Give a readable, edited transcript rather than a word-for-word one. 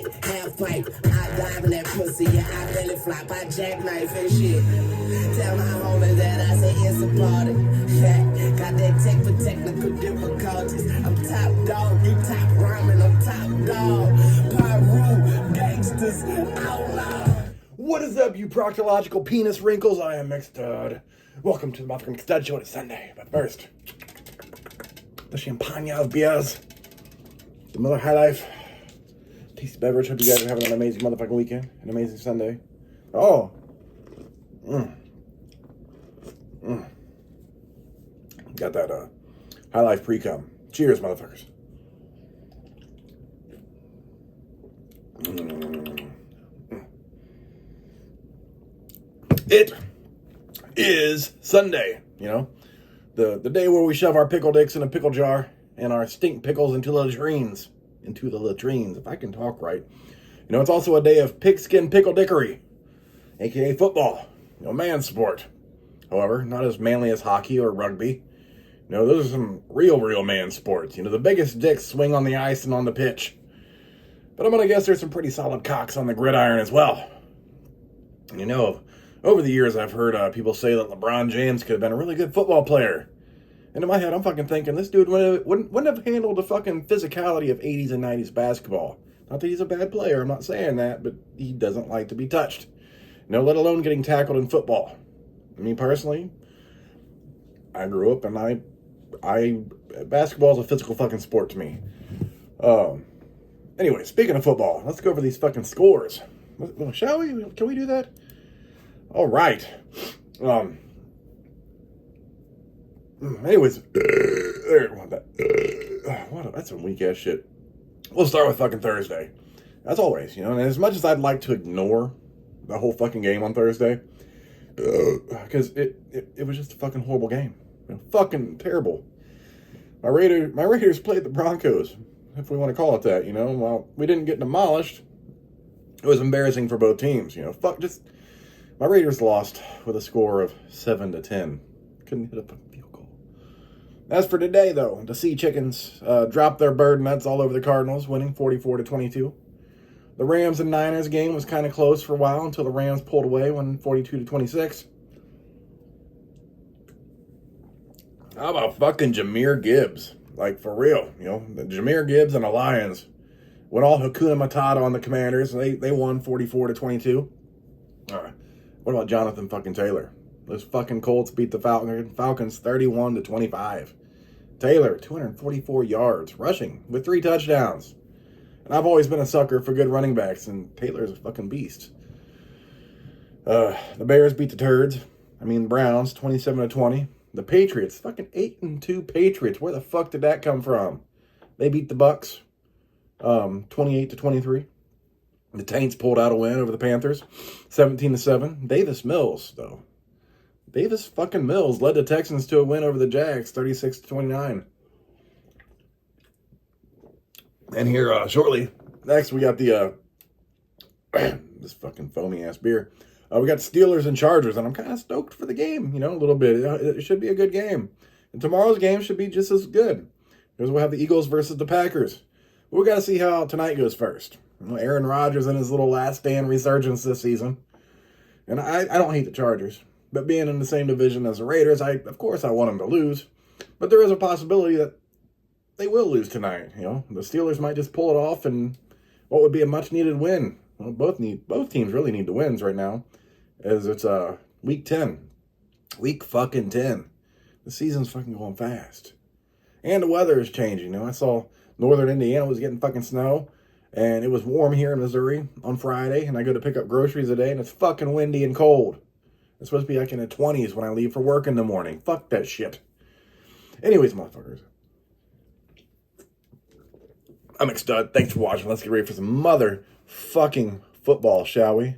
back, half pipe. I dive in that pussy, yeah, I belly flop, I jackknife and shit. Tell my homies that I say it's a party. Yeah, got that tech for technical difficulties. I'm top dog, you top ramen, I'm top dog. Pyro, gangsters, outlaw. What is up, you proctological penis wrinkles? I am McStud. Welcome to the motherfucking McStud Show. It's Sunday, but first, the champagne of beers, the Miller High Life, tasty beverage. Hope you guys are having an amazing motherfucking weekend, an amazing Sunday. Oh, got that High Life pre-cum. Cheers, motherfuckers. It is Sunday, you know, the day where we shove our pickle dicks in a pickle jar and our stink pickles into the latrines, if I can talk right. You know, it's also a day of pigskin pickle dickery, aka football, you know, man sport. However, not as manly as hockey or rugby. You know, those are some real man sports. You know, the biggest dicks swing on the ice and on the pitch. But I'm going to guess there's some pretty solid cocks on the gridiron as well. You know, over the years, I've heard people say that LeBron James could have been a really good football player. And in my head, I'm fucking thinking this dude wouldn't have handled the fucking physicality of 80s and 90s basketball. Not that he's a bad player, I'm not saying that, but he doesn't like to be touched. No, let alone getting tackled in football. Me personally, I grew up and basketball is a physical fucking sport to me. Anyway, speaking of football, let's go over these fucking scores. Shall we? Can we do that? All right. Anyways, that's some weak ass shit. We'll start with fucking Thursday, as always. You know, and as much as I'd like to ignore the whole fucking game on Thursday, because it was just a fucking horrible game, you know, fucking terrible. My Raiders played the Broncos, if we want to call it that. You know, while we didn't get demolished, it was embarrassing for both teams. You know, my Raiders lost with a score of 7-10. Couldn't hit a field goal. As for today, though, the Sea Chickens dropped their bird nuts all over the Cardinals, winning 44-22. The Rams and Niners game was kind of close for a while until the Rams pulled away, winning 42-26. How about fucking Jahmyr Gibbs? Like, for real, you know, Jahmyr Gibbs and the Lions went all Hakuna Matata on the Commanders. They won 44-22. All right. What about Jonathan fucking Taylor? Those fucking Colts beat the Falcons 31-25. Taylor, 244 yards, rushing with 3 touchdowns. And I've always been a sucker for good running backs, and Taylor's a fucking beast. The Bears beat the Browns, 27-20. The Patriots, fucking 8-2 Patriots. Where the fuck did that come from? They beat the Bucks, 28-23. The Taints pulled out a win over the Panthers, 17-7. Davis Mills, though. Davis fucking Mills led the Texans to a win over the Jags, 36-29. And here, shortly, next we got the, this fucking foamy ass beer. We got Steelers and Chargers, and I'm kind of stoked for the game, you know, a little bit. It should be a good game. And tomorrow's game should be just as good, because we'll have the Eagles versus the Packers. But we got to see how tonight goes first. You know, Aaron Rodgers in his little last stand resurgence this season. And I don't hate the Chargers, but being in the same division as the Raiders, of course I want them to lose. But there is a possibility that they will lose tonight. You know, the Steelers might just pull it off, and what would be a much-needed win. Well, both teams really need the wins right now, as it's week 10. Week fucking 10. The season's fucking going fast. And the weather is changing. You know, I saw northern Indiana was getting fucking snow, and it was warm here in Missouri on Friday, and I go to pick up groceries today, and it's fucking windy and cold. It's supposed to be like in the 20s when I leave for work in the morning. Fuck that shit. Anyways, motherfuckers. I'm McStud. Thanks for watching. Let's get ready for some motherfucking football, shall we?